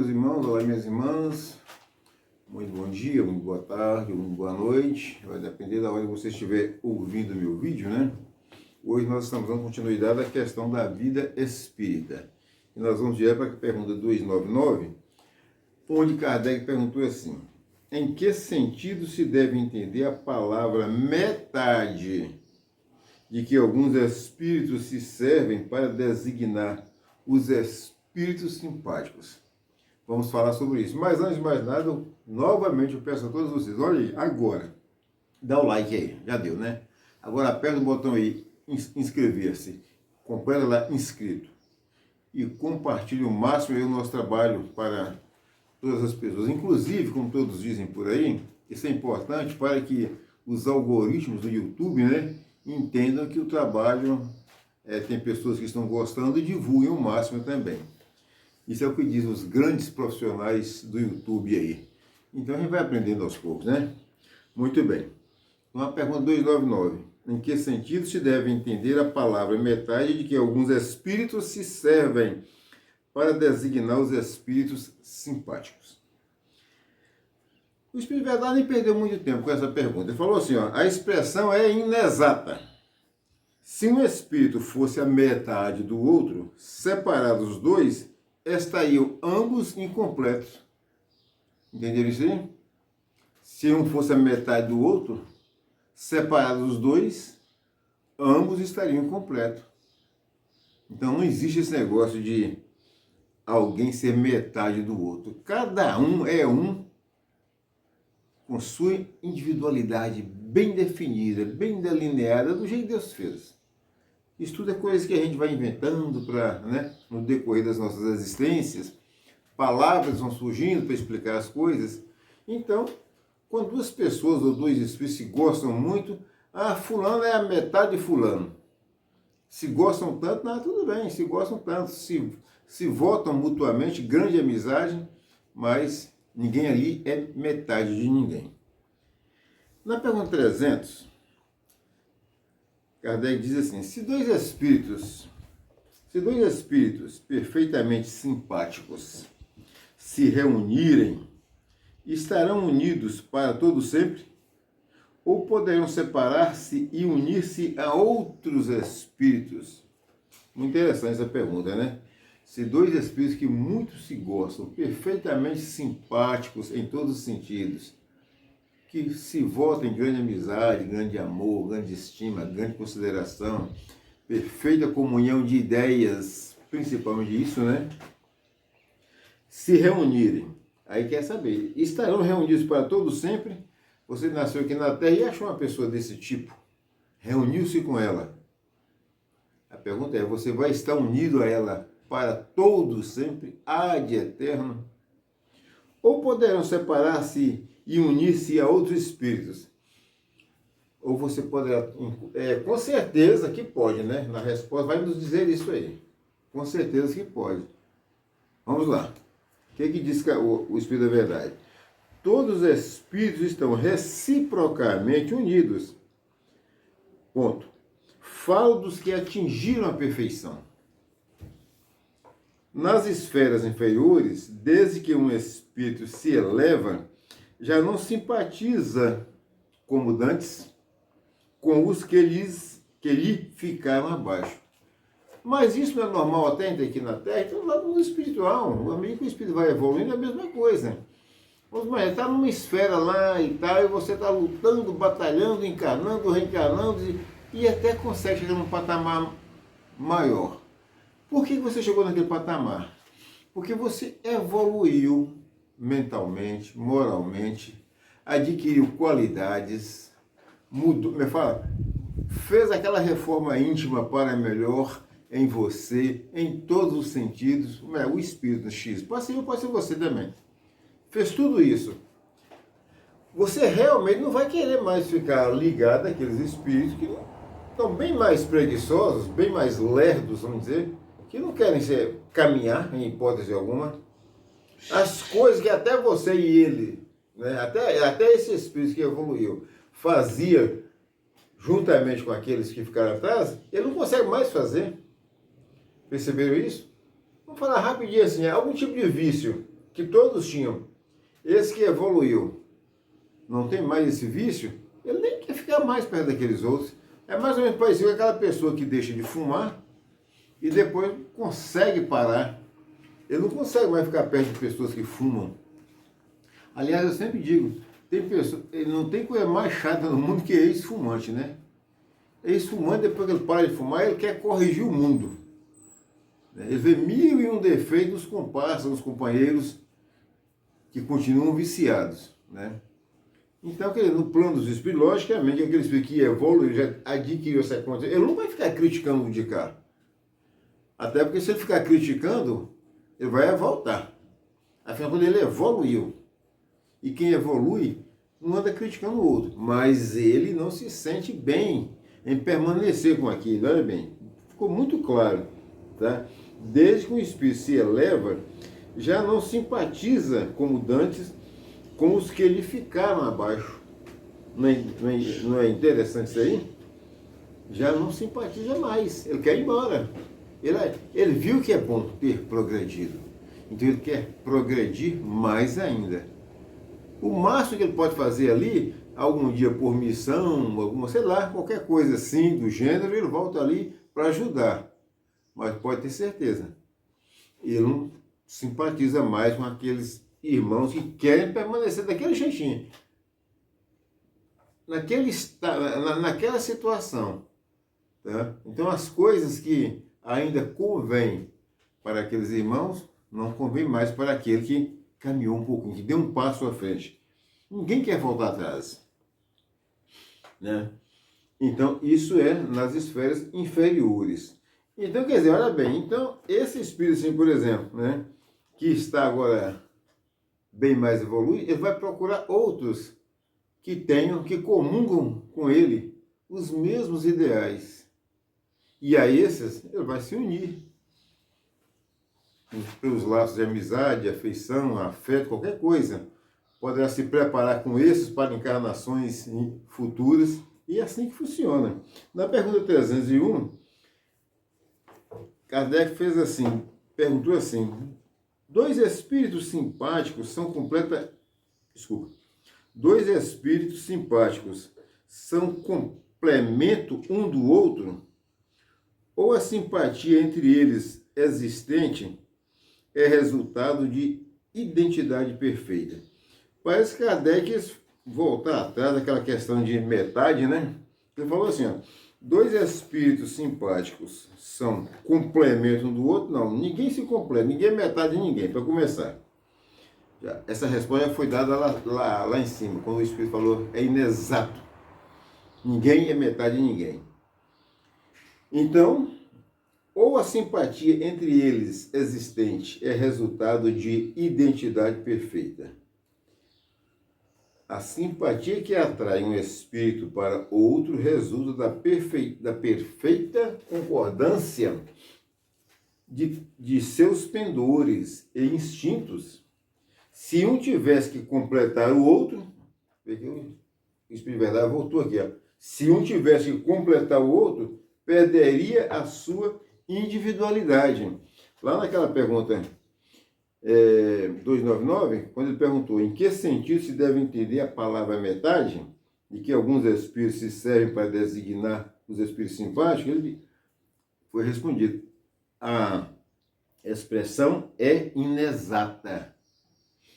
meus irmãos, olá, minhas irmãs. Muito bom dia, muito boa tarde, muito boa noite. Vai depender da hora que você estiver ouvindo meu vídeo, né? Hoje nós estamos dando continuidade à questão da vida espírita. E nós vamos direto para a pergunta 299, onde Kardec perguntou assim: em que sentido se deve entender a palavra metade, de que alguns espíritos se servem para designar os espíritos simpáticos? Vamos falar sobre isso. Mas antes de mais nada, novamente eu peço a todos vocês, olha aí, agora, dá o like aí, já deu, né? Agora aperta o botão aí, inscrever-se, completa lá, inscrito. E compartilhe o máximo aí o nosso trabalho para todas as pessoas. Inclusive, como todos dizem por aí, isso é importante para que os algoritmos do YouTube, né, entendam que o trabalho tem pessoas que estão gostando e divulguem o máximo também. Isso é o que dizem os grandes profissionais do YouTube aí. Então a gente vai aprendendo aos poucos, né? Muito bem. Então a pergunta 299. Em que sentido se deve entender a palavra metade, de que alguns espíritos se servem para designar os espíritos simpáticos? O Espírito de Verdade nem perdeu muito tempo com essa pergunta. Ele falou assim, ó, a expressão é inexata. Se um espírito fosse a metade do outro, separados os dois, estariam ambos incompletos. Entenderam isso aí? Se um fosse a metade do outro, separados os dois, ambos estariam incompletos. Então não existe esse negócio de alguém ser metade do outro. Cada um é um com sua individualidade bem definida, bem delineada, do jeito que Deus fez. Isso tudo é coisa que a gente vai inventando para, né, no decorrer das nossas existências. Palavras vão surgindo para explicar as coisas. Então, quando duas pessoas ou dois espíritos se gostam muito, fulano é a metade de fulano. Se gostam tanto, tudo bem, se gostam tanto. Se votam mutuamente, grande amizade, mas ninguém ali é metade de ninguém. Na pergunta 300... Kardec diz assim, se dois espíritos perfeitamente simpáticos se reunirem, estarão unidos para todo sempre? Ou poderão separar-se e unir-se a outros espíritos? Muito interessante essa pergunta, né? Se dois espíritos que muito se gostam, perfeitamente simpáticos em todos os sentidos, que se votam em grande amizade, grande amor, grande estima, grande consideração, perfeita comunhão de ideias, principalmente isso, né? Se reunirem, aí quer saber, estarão reunidos para todo sempre? Você nasceu aqui na Terra e achou uma pessoa desse tipo, reuniu-se com ela. A pergunta é, você vai estar unido a ela para todo sempre, ad eterno? Ou poderão separar-se e unir-se a outros espíritos? Ou você poderá... com certeza que pode, né? Na resposta vai nos dizer isso aí. Com certeza que pode. Vamos lá. O que diz o Espírito da Verdade? Todos os espíritos estão reciprocamente unidos. Ponto. Falo dos que atingiram a perfeição. Nas esferas inferiores, desde que um espírito se eleva, já não simpatiza, como dantes, com os que lhe ficaram abaixo. Mas isso não é normal até aqui na Terra? Então, lá no mundo espiritual, à medida que o espírito vai evoluindo, é a mesma coisa. Vamos imaginar, está numa esfera lá e tal, e você está lutando, batalhando, encarnando, reencarnando, e até consegue chegar num patamar maior. Por que você chegou naquele patamar? Porque você evoluiu mentalmente, moralmente, adquiriu qualidades, mudou, fez aquela reforma íntima para melhor em você, em todos os sentidos, o espírito X, pode ser você também, fez tudo isso. Você realmente não vai querer mais ficar ligado àqueles espíritos que estão bem mais preguiçosos, bem mais lerdos, vamos dizer, que não querem caminhar em hipótese alguma. As coisas que até você e ele, né, até esse espírito que evoluiu, fazia juntamente com aqueles que ficaram atrás, ele não consegue mais fazer. Perceberam isso? Vamos falar rapidinho assim, algum tipo de vício que todos tinham. Esse que evoluiu, não tem mais esse vício, ele nem quer ficar mais perto daqueles outros. É mais ou menos parecido com aquela pessoa que deixa de fumar e depois consegue parar. Ele não consegue mais ficar perto de pessoas que fumam. Aliás, eu sempre digo, tem pessoa, ele não tem coisa mais chata no mundo que ex-fumante, né? Ex-fumante, depois que ele para de fumar, ele quer corrigir o mundo. Ele vê 1001 defeitos nos comparsas, nos companheiros que continuam viciados, né? Então, no plano dos espíritos, logicamente, aquele espírito que evolui, ele já adquiriu essa consciência, ele não vai ficar criticando o de cá. Até porque se ele ficar criticando, ele vai voltar. Afinal, quando ele evoluiu, e quem evolui não anda criticando o outro, mas ele não se sente bem em permanecer com aquilo, olha bem, ficou muito claro, tá? Desde que o espírito se eleva, já não simpatiza, como dantes, com os que lhe ficaram abaixo. Não é interessante isso aí? Já não simpatiza mais, ele quer ir embora. Ele viu que é bom ter progredido, então ele quer progredir mais ainda. O máximo que ele pode fazer ali, algum dia por missão, alguma, sei lá, qualquer coisa assim do gênero, ele volta ali para ajudar. Mas pode ter certeza, ele não simpatiza mais com aqueles irmãos que querem permanecer daquele jeitinho, naquela situação. Tá? Então as coisas que ainda convêm para aqueles irmãos, não convém mais para aquele que caminhou um pouquinho, que deu um passo à frente. Ninguém quer voltar atrás, né? Então, isso é nas esferas inferiores. Então, quer dizer, olha bem, então, esse espírito, assim, por exemplo, né, que está agora bem mais evoluído, ele vai procurar outros que comungam com ele os mesmos ideais. E a esses, ele vai se unir pelos laços de amizade, afeição, afeto, qualquer coisa. Poderá se preparar com esses para encarnações futuras, e é assim que funciona. Na pergunta 301, Kardec perguntou assim, dois espíritos simpáticos são complemento um do outro? Ou a simpatia entre eles existente é resultado de identidade perfeita? Parece que Kardec quis voltar atrás daquela questão de metade, né? Ele falou assim, ó, dois espíritos simpáticos são complemento um do outro? Não, ninguém se completa, ninguém é metade de ninguém, para começar. Essa resposta já foi dada lá em cima, quando o espírito falou, é inexato. Ninguém é metade de ninguém. Então, ou a simpatia entre eles existente é resultado de identidade perfeita. A simpatia que atrai um espírito para outro resulta da perfeita concordância de seus pendores e instintos. Se um tivesse que completar o outro, o Espírito de Verdade voltou aqui, ó. Se um tivesse que completar o outro, perderia a sua individualidade. Lá naquela pergunta 299, quando ele perguntou em que sentido se deve entender a palavra metade, e que alguns espíritos se servem para designar os espíritos simpáticos, ele foi respondido, a expressão é inexata.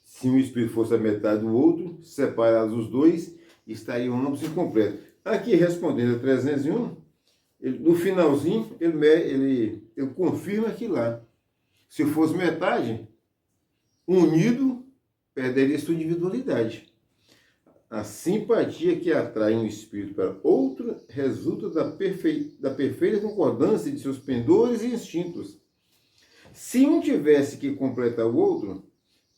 Se um espírito fosse a metade do outro, separados os dois, estariam ambos incompletos. Aqui, respondendo a 301, no finalzinho, ele confirma que lá, se fosse metade, unido, perderia sua individualidade. A simpatia que atrai um espírito para outro resulta da perfeita concordância de seus pendores e instintos. Se um tivesse que completar o outro,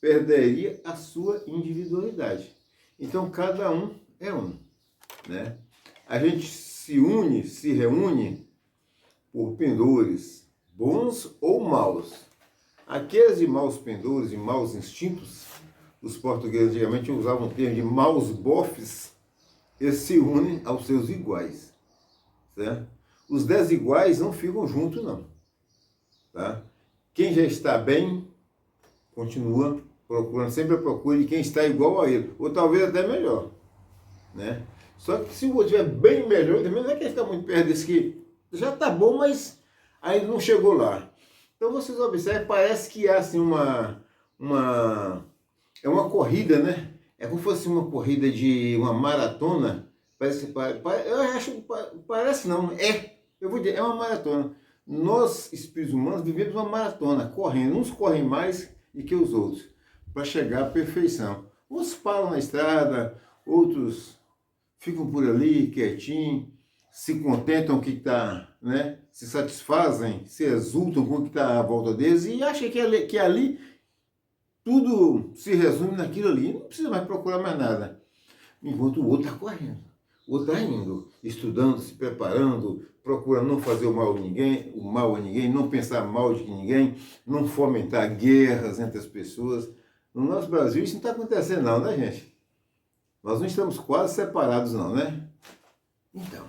perderia a sua individualidade. Então, cada um é um, né? A gente se reúne por pendores, bons ou maus. Aqueles de maus pendores e maus instintos, os portugueses antigamente usavam o termo de maus bofes, eles se unem aos seus iguais, certo? Os desiguais não ficam juntos, não. Tá? Quem já está bem, continua procurando sempre a procura de quem está igual a ele, ou talvez até melhor, né? Só que se o outro estiver bem melhor, também não é que ele fica muito perto desse que já está bom, mas ainda não chegou lá. Então vocês observam, parece que há assim é uma corrida, né? É como se fosse uma corrida de uma maratona. Eu acho, parece não, eu vou dizer, é uma maratona. Nós, espíritos humanos, vivemos uma maratona, correndo. Uns correm mais do que os outros, para chegar à perfeição. Uns param na estrada, outros ficam por ali, quietinho, se contentam com o que está, né? Se satisfazem, se exultam com o que está à volta deles e acham que ali tudo se resume naquilo ali, não precisa mais procurar mais nada. Enquanto o outro está correndo, o outro está indo, estudando, se preparando, procurando não fazer o mal a ninguém, não pensar mal de ninguém, não fomentar guerras entre as pessoas. No nosso Brasil isso não está acontecendo não, né, gente? Nós não estamos quase separados não, né? Então,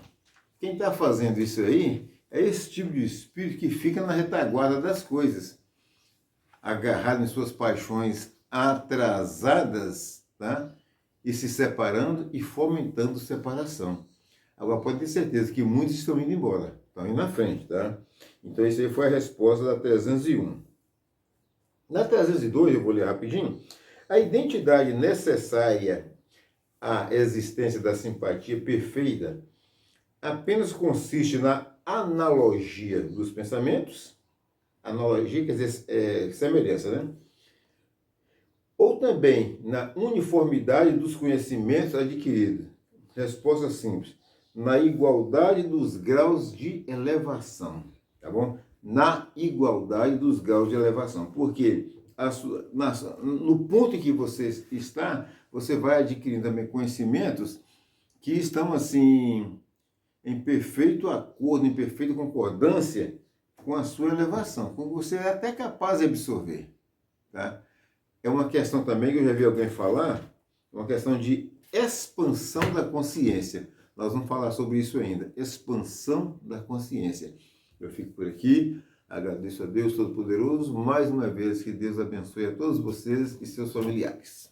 quem está fazendo isso aí é esse tipo de espírito que fica na retaguarda das coisas, agarrado em suas paixões atrasadas, tá? E se separando e fomentando separação. Agora, pode ter certeza que muitos estão indo embora, estão indo na frente, tá? Então, isso aí foi a resposta da 301. Na 302, eu vou ler rapidinho, a identidade necessária à existência da simpatia perfeita apenas consiste na analogia dos pensamentos, analogia quer dizer semelhança, né? Ou também na uniformidade dos conhecimentos adquiridos. Resposta simples. Na igualdade dos graus de elevação, tá bom? Na igualdade dos graus de elevação. Porque no ponto em que você está, você vai adquirindo também conhecimentos que estão assim em perfeito acordo, em perfeita concordância com a sua elevação, com você é até capaz de absorver, tá? É uma questão também que eu já vi alguém falar, uma questão de expansão da consciência. Nós vamos falar sobre isso ainda, expansão da consciência. Eu fico por aqui, agradeço a Deus Todo-Poderoso, mais uma vez que Deus abençoe a todos vocês e seus familiares.